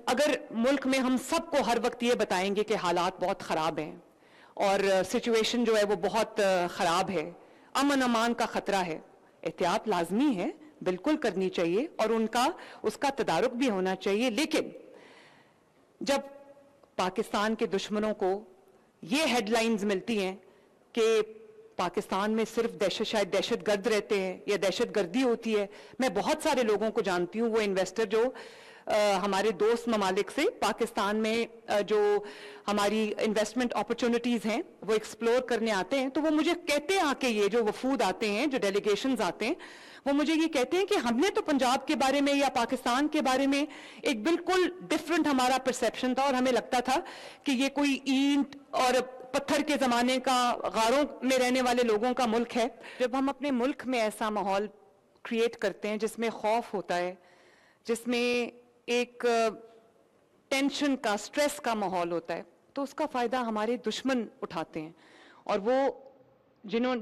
اگر ملک میں ہم سب کو ہر وقت یہ بتائیں گے کہ حالات بہت خراب ہیں اور سچویشن جو ہے وہ بہت خراب ہے، امن امان کا خطرہ ہے، احتیاط لازمی ہے، بالکل کرنی چاہیے اور اس کا تدارک بھی ہونا چاہیے، لیکن جب پاکستان کے دشمنوں کو یہ ہیڈ لائنز ملتی ہیں کہ پاکستان میں صرف شاید دہشت گرد رہتے ہیں یا دہشت گردی ہوتی ہے. میں بہت سارے لوگوں کو جانتی ہوں، وہ انویسٹر جو ہمارے دوست ممالک سے پاکستان میں جو ہماری انویسٹمنٹ اپرچونٹیز ہیں وہ ایکسپلور کرنے آتے ہیں، تو وہ مجھے کہتے ہیں، آ کے یہ جو وفود آتے ہیں، جو ڈیلیگیشنز آتے ہیں، وہ مجھے یہ کہتے ہیں کہ ہم نے تو پنجاب کے بارے میں یا پاکستان کے بارے میں ایک بالکل ڈیفرنٹ ہمارا پرسیپشن تھا، اور ہمیں لگتا تھا کہ یہ کوئی اینٹ اور پتھر کے زمانے کا، غاروں میں رہنے والے لوگوں کا ملک ہے. جب ہم اپنے ملک میں ایسا ماحول کریٹ کرتے ہیں جس میں خوف ہوتا ہے، جس میں ایک ٹینشن کا، سٹریس کا ماحول ہوتا ہے، تو اس کا فائدہ ہمارے دشمن اٹھاتے ہیں. اور وہ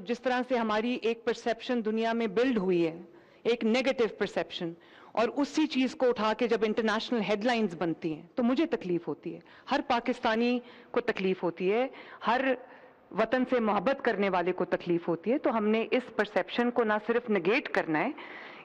جس طرح سے ہماری ایک پرسیپشن دنیا میں بلڈ ہوئی ہے، ایک نیگیٹو پرسیپشن، اور اسی چیز کو اٹھا کے جب انٹرنیشنل ہیڈ لائنز بنتی ہیں تو مجھے تکلیف ہوتی ہے، ہر پاکستانی کو تکلیف ہوتی ہے، ہر وطن سے محبت کرنے والے کو تکلیف ہوتی ہے. تو ہم نے اس پرسیپشن کو نہ صرف نگیٹ کرنا ہے،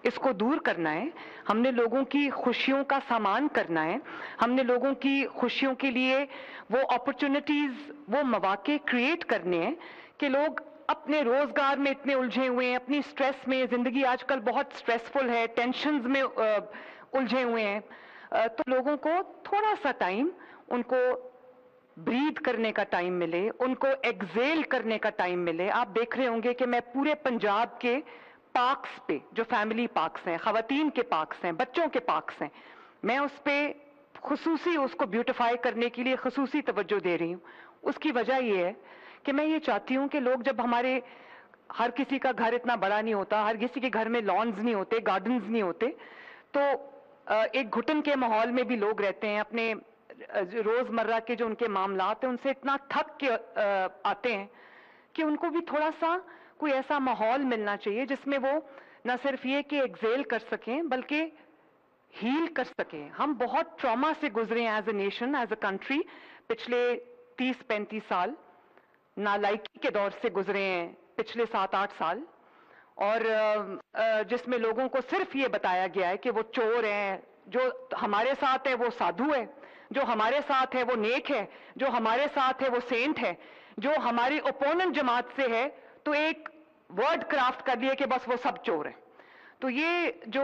اس کو دور کرنا ہے، ہم نے لوگوں کی خوشیوں کا سامان کرنا ہے، ہم نے لوگوں کی خوشیوں کے لیے وہ اپرچونٹیز، وہ مواقع کریٹ کرنے ہیں کہ لوگ اپنے روزگار میں اتنے الجھے ہوئے ہیں، اپنی سٹریس میں، زندگی آج کل بہت سٹریسفل ہے، ٹینشنز میں الجھے ہوئے ہیں، تو لوگوں کو تھوڑا سا ٹائم، ان کو بریتھ کرنے کا ٹائم ملے، ان کو ایگزیل کرنے کا ٹائم ملے. آپ دیکھ رہے ہوں گے کہ میں پورے پنجاب کے پارکس پہ، جو فیملی پارکس ہیں، خواتین کے پارکس ہیں، بچوں کے پارکس ہیں، میں اس پہ خصوصی اس کو بیوٹیفائی کرنے کے لیے خصوصی توجہ دے رہی ہوں. اس کی وجہ یہ ہے کہ میں یہ چاہتی ہوں کہ لوگ، جب ہمارے ہر کسی کا گھر اتنا بڑا نہیں ہوتا، ہر کسی کے گھر میں لانز نہیں ہوتے، گارڈنز نہیں ہوتے، تو ایک گھٹن کے ماحول میں بھی لوگ رہتے ہیں، اپنے روز مرہ کے جو ان کے معاملات ہیں ان سے اتنا تھک کے آتے ہیں کہ ان کو بھی تھوڑا سا کوئی ایسا ماحول ملنا چاہیے جس میں وہ نہ صرف یہ کہ ایگزیل کر سکیں بلکہ ہیل کر سکیں. ہم بہت ٹراما سے گزرے ہیں as a nation, as a country, پچھلے 30-35 سال نالائکی کے دور سے گزرے ہیں، پچھلے 7-8 سال، اور جس میں لوگوں کو صرف یہ بتایا گیا ہے کہ وہ چور ہیں، جو ہمارے ساتھ ہے وہ سادھو ہے، جو ہمارے ساتھ ہے وہ نیک ہے، جو ہمارے ساتھ ہے وہ سینٹ ہے، جو ہماری اپوننٹ جماعت سے ہے تو ایک ورڈ کرافٹ کر لیے کہ بس وہ سب چور ہیں. تو یہ جو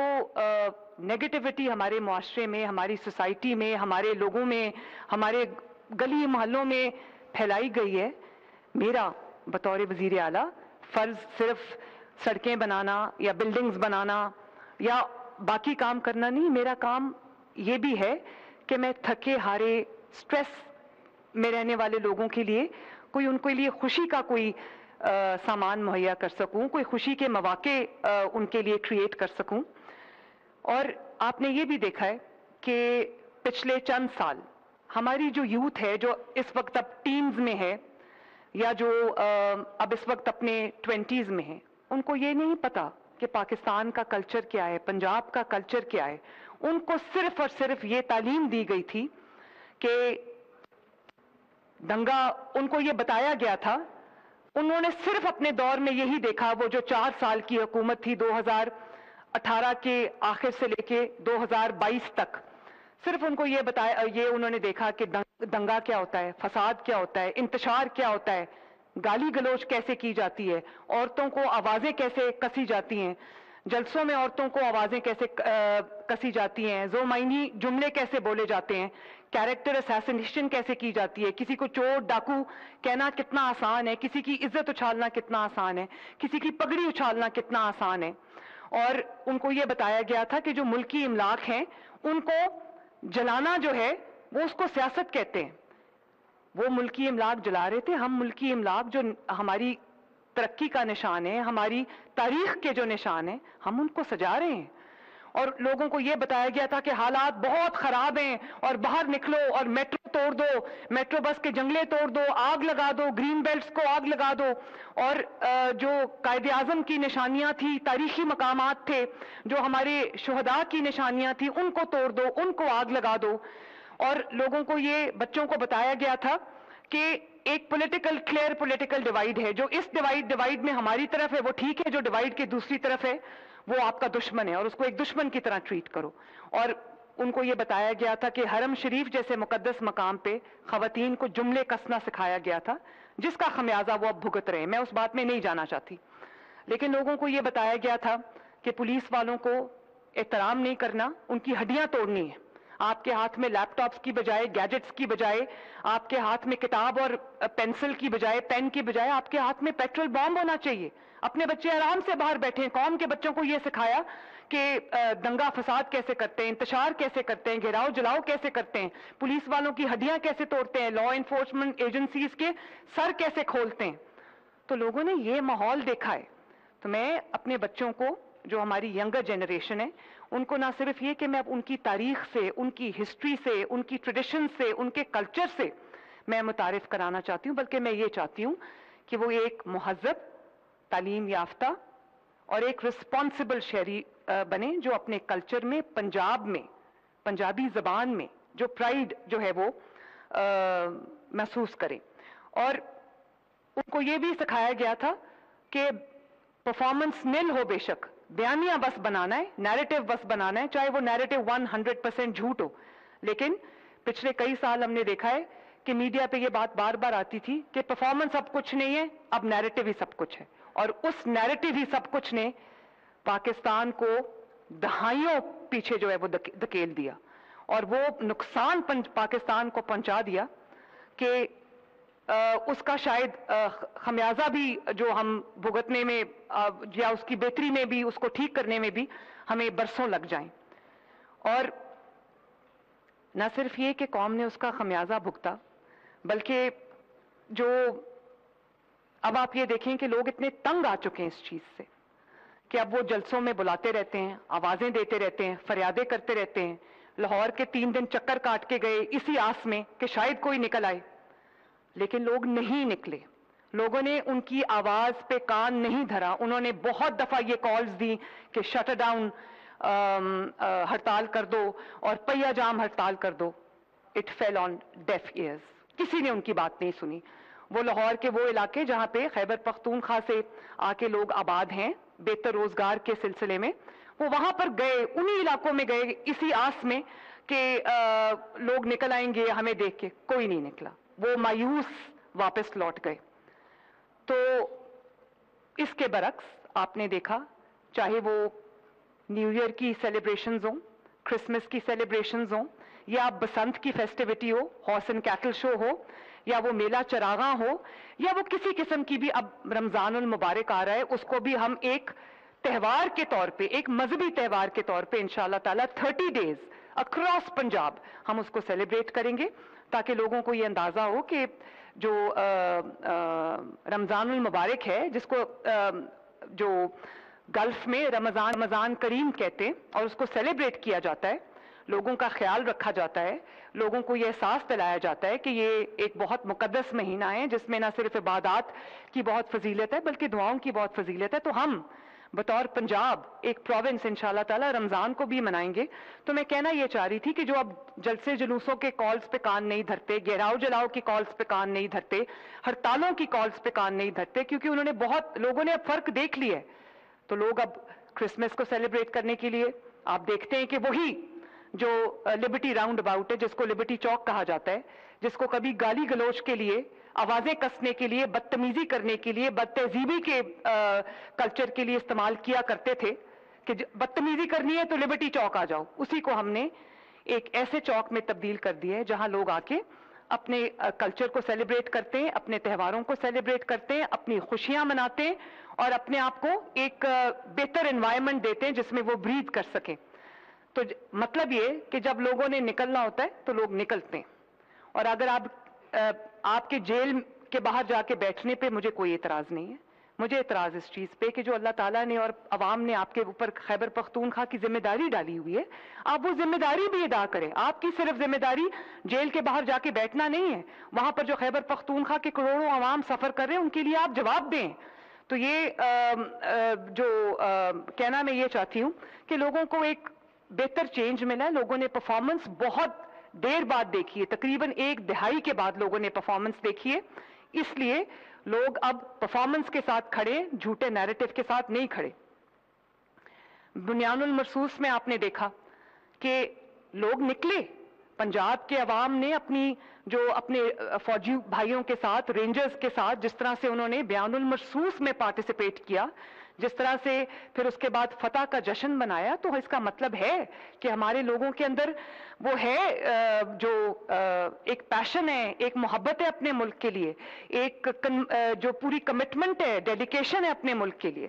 نیگیٹیوٹی ہمارے معاشرے میں، ہماری سوسائٹی میں، ہمارے لوگوں میں، ہمارے گلی محلوں میں پھیلائی گئی ہے، میرا بطور وزیر اعلیٰ فرض صرف سڑکیں بنانا یا بلڈنگز بنانا یا باقی کام کرنا نہیں، میرا کام یہ بھی ہے کہ میں تھکے ہارے، سٹریس میں رہنے والے لوگوں کے لیے ان کے لیے خوشی کا کوئی سامان مہیا کر سکوں، کوئی خوشی کے مواقع ان کے لیے کریٹ کر سکوں. اور آپ نے یہ بھی دیکھا ہے کہ پچھلے چند سال ہماری جو یوتھ ہے، جو اس وقت اب ٹینز میں ہے یا جو اب اس وقت اپنے 20s میں ہے، ان کو یہ نہیں پتا کہ پاکستان کا کلچر کیا ہے، پنجاب کا کلچر کیا ہے. ان کو صرف اور صرف یہ تعلیم دی گئی تھی کہ دنگا، ان کو یہ بتایا گیا تھا، انہوں نے صرف اپنے دور میں یہی دیکھا، وہ جو 4 سال کی حکومت تھی 2018 کے آخر سے لے کے 2022 تک، صرف ان کو یہ بتایا، یہ انہوں نے دیکھا کہ دنگا کیا ہوتا ہے، فساد کیا ہوتا ہے، انتشار کیا ہوتا ہے، گالی گلوچ کیسے کی جاتی ہے، عورتوں کو آوازیں کیسے کسی جاتی ہیں، جلسوں میں عورتوں کو آوازیں کیسے کسی جاتی ہیں، ذو معنی جملے کیسے بولے جاتے ہیں، کیریکٹر اسیسنیشن کیسے کی جاتی ہے، کسی کو چور ڈاکو کہنا کتنا آسان ہے، کسی کی عزت اچھالنا کتنا آسان ہے، کسی کی پگڑی اچھالنا کتنا آسان ہے. اور ان کو یہ بتایا گیا تھا کہ جو ملکی املاک ہیں ان کو جلانا جو ہے وہ اس کو سیاست کہتے ہیں. وہ ملکی املاک جلا رہے تھے، ہم ملکی املاک جو ہماری ترقی کا نشان ہے، ہماری تاریخ کے جو نشان ہیں، ہم ان کو سجا رہے ہیں. اور لوگوں کو یہ بتایا گیا تھا کہ حالات بہت خراب ہیں اور باہر نکلو اور میٹرو توڑ دو، میٹرو بس کے جنگلے توڑ دو، آگ لگا دو، گرین بیلٹس کو آگ لگا دو، اور جو قائد اعظم کی نشانیاں تھی، تاریخی مقامات تھے، جو ہمارے شہداء کی نشانیاں تھیں، ان کو توڑ دو، ان کو آگ لگا دو. اور لوگوں کو یہ بچوں کو بتایا گیا تھا کہ ایک کلیئر پولیٹیکل ڈیوائیڈ ہے، جو اس ڈیوائیڈ میں ہماری طرف ہے وہ ٹھیک ہے، جو ڈیوائیڈ کے دوسری طرف ہے وہ آپ کا دشمن ہے اور اس کو ایک دشمن کی طرح ٹریٹ کرو. اور ان کو یہ بتایا گیا تھا کہ حرم شریف جیسے مقدس مقام پہ خواتین کو جملے کسنا سکھایا گیا تھا، جس کا خمیازہ وہ اب بھگت رہے ہیں. میں اس بات میں نہیں جانا چاہتی، لیکن لوگوں کو یہ بتایا گیا تھا کہ پولیس والوں کو احترام نہیں کرنا، ان کی ہڈیاں توڑنی ہے. آپ کے ہاتھ میں لیپ ٹاپس کی بجائے، گیجٹس کی بجائے، آپ کے ہاتھ میں کتاب اور پینسل کی بجائے، پین کی بجائے آپ کے ہاتھ میں پیٹرول بام ہونا چاہیے. اپنے بچے آرام سے باہر بیٹھے ہیں. قوم کے بچوں کو یہ سکھایا کہ دنگا فساد کیسے کرتے ہیں، انتشار کیسے کرتے ہیں، گھیراؤ جلاؤ کیسے کرتے ہیں، پولیس والوں کی ہڈیاں کیسے توڑتے ہیں، لا انفورسمنٹ ایجنسیز کے سر کیسے کھولتے ہیں. تو لوگوں نے یہ ماحول دیکھا ہے. تو میں اپنے بچوں کو، جو ہماری ینگر جنریشن ہے، ان کو نہ صرف یہ کہ میں اب ان کی تاریخ سے، ان کی ہسٹری سے، ان کی ٹریڈیشن سے، ان کے کلچر سے میں متعارف کرانا چاہتی ہوں، بلکہ میں یہ چاہتی ہوں کہ وہ ایک مہذب، تعلیم یافتہ اور ایک رسپانسبل شہری بنے، جو اپنے کلچر میں، پنجاب میں، پنجابی زبان میں جو پرائیڈ جو ہے وہ محسوس کریں. اور ان کو یہ بھی سکھایا گیا تھا کہ پرفارمنس نل ہو، بے شک بیانیہ بس بنانا ہے، نیریٹو بس بنانا ہے، چاہے وہ نیریٹو 100% جھوٹ ہو. لیکن پچھلے کئی سال ہم نے دیکھا ہے کہ میڈیا پہ یہ بات بار بار آتی تھی کہ پرفارمنس اب کچھ نہیں ہے، اب نیریٹو ہی سب کچھ ہے. اور اس نیریٹو ہی سب کچھ نے پاکستان کو دہائیوں پیچھے جو ہے وہ دھکیل دیا، اور وہ نقصان پاکستان کو پہنچا دیا کہ اس کا شاید خمیازہ بھی جو ہم بھگتنے میں یا اس کی بہتری میں بھی، اس کو ٹھیک کرنے میں بھی ہمیں برسوں لگ جائیں. اور نہ صرف یہ کہ قوم نے اس کا خمیازہ بھگتا، بلکہ جو اب آپ یہ دیکھیں کہ لوگ اتنے تنگ آ چکے ہیں اس چیز سے کہ اب وہ جلسوں میں بلاتے رہتے ہیں، آوازیں دیتے رہتے ہیں، فریادیں کرتے رہتے ہیں. لاہور کے 3 دن چکر کاٹ کے گئے اسی آس میں کہ شاید کوئی نکل آئے، لیکن لوگ نہیں نکلے. لوگوں نے ان کی آواز پہ کان نہیں دھرا. انہوں نے بہت دفعہ یہ کالز دی کہ شٹ ڈاؤن، ہڑتال کر دو اور پہیہ جام ہڑتال کر دو. It feel on ڈیف years. کسی نے ان کی بات نہیں سنی. وہ لاہور کے وہ علاقے جہاں پہ خیبر پختونخوا سے آ کے لوگ آباد ہیں بہتر روزگار کے سلسلے میں، وہ وہاں پر گئے، انہی علاقوں میں گئے اسی آس میں کہ لوگ نکل آئیں گے ہمیں دیکھ کے. کوئی نہیں نکلا. وہ مایوس واپس لوٹ گئے. تو اس کے برعکس آپ نے دیکھا، چاہے وہ نیو ایئر کی سیلیبریشنز ہوں، کرسمس کی سیلیبریشنز ہوں، یا بسنت کی فیسٹیوٹی ہو، ہارس اینڈ کیٹل شو ہو، یا وہ میلہ چراغاں ہو، یا وہ کسی قسم کی بھی، اب رمضان المبارک آ رہا ہے، اس کو بھی ہم ایک تہوار کے طور پہ، ایک مذہبی تہوار کے طور پہ انشاءاللہ تعالیٰ 30 ڈیز اکراس پنجاب ہم اس کو سیلیبریٹ کریں گے، تاکہ لوگوں کو یہ اندازہ ہو کہ جو رمضان المبارک ہے، جس کو جو گلف میں رمضان کریم کہتے ہیں، اور اس کو سیلیبریٹ کیا جاتا ہے، لوگوں کا خیال رکھا جاتا ہے، لوگوں کو یہ احساس دلایا جاتا ہے کہ یہ ایک بہت مقدس مہینہ ہے جس میں نہ صرف عبادات کی بہت فضیلت ہے بلکہ دعاؤں کی بہت فضیلت ہے. تو ہم بطور پنجاب ایک پروونس انشاءاللہ تعالی رمضان کو بھی منائیں گے. تو میں کہنا یہ چاہ رہی تھی کہ جو اب جلسے جلوسوں کے کالز پہ کان نہیں دھرتے، گہراؤ جلاؤ کی کالز پہ کان نہیں دھرتے، ہڑتالوں کی کالز پہ کان نہیں دھرتے، کیونکہ انہوں نے بہت لوگوں نے اب فرق دیکھ لیا ہے. تو لوگ اب کرسمس کو سیلیبریٹ کرنے کے لیے آپ دیکھتے ہیں کہ وہی جو لبرٹی راؤنڈ اباؤٹ ہے، جس کو لبرٹی چوک کہا جاتا ہے، جس کو کبھی گالی گلوچ کے لیے، آوازیں کسنے کے لیے، بدتمیزی کرنے کے لیے، بد تہذیبی کے کلچر کے لیے استعمال کیا کرتے تھے کہ بدتمیزی کرنی ہے تو لبرٹی چوک آ جاؤ، اسی کو ہم نے ایک ایسے چوک میں تبدیل کر دیا ہے جہاں لوگ آ کے اپنے کلچر کو سیلیبریٹ کرتے ہیں، اپنے تہواروں کو سیلیبریٹ کرتے ہیں، اپنی خوشیاں مناتے ہیں، اور اپنے آپ کو ایک بہتر انوائرمنٹ دیتے ہیں جس میں وہ بریتھ کر سکیں. تو مطلب یہ کہ جب لوگوں نے نکلنا ہوتا ہے تو لوگ نکلتے ہیں. اور اگر آپ کے جیل کے باہر جا کے بیٹھنے پہ مجھے کوئی اعتراض نہیں ہے. مجھے اعتراض اس چیز پہ کہ جو اللہ تعالیٰ نے اور عوام نے آپ کے اوپر خیبر پختونخوا کی ذمہ داری ڈالی ہوئی ہے، آپ وہ ذمہ داری بھی ادا کریں. آپ کی صرف ذمہ داری جیل کے باہر جا کے بیٹھنا نہیں ہے، وہاں پر جو خیبر پختونخوا کے کروڑوں عوام سفر کر رہے ہیں ان کے لیے آپ جواب دیں. تو یہ جو کہنا میں یہ چاہتی ہوں کہ لوگوں کو ایک بہتر چینج ملا ہے. لوگوں نے پرفارمنس بہت دیر بعد دیکھی ہے، تقریباً 1 دہائی کے بعد لوگوں نے پرفارمنس دیکھی ہے. اس لیے لوگ اب پرفارمنس کے ساتھ کھڑے، جھوٹے نیریٹو کے ساتھ نہیں کھڑے. بنیان المرصوص میں آپ نے دیکھا کہ لوگ نکلے، پنجاب کے عوام نے اپنے فوجی بھائیوں کے ساتھ، رینجرز کے ساتھ جس طرح سے انہوں نے بیان المرصوص میں پارٹیسپیٹ کیا، جس طرح سے پھر اس کے بعد فتح کا جشن منایا، تو اس کا مطلب ہے کہ ہمارے لوگوں کے اندر وہ ہے جو ایک پیشن ہے، ایک محبت ہے اپنے ملک کے لیے، ایک جو پوری کمٹمنٹ ہے، ڈیڈیکیشن ہے اپنے ملک کے لیے.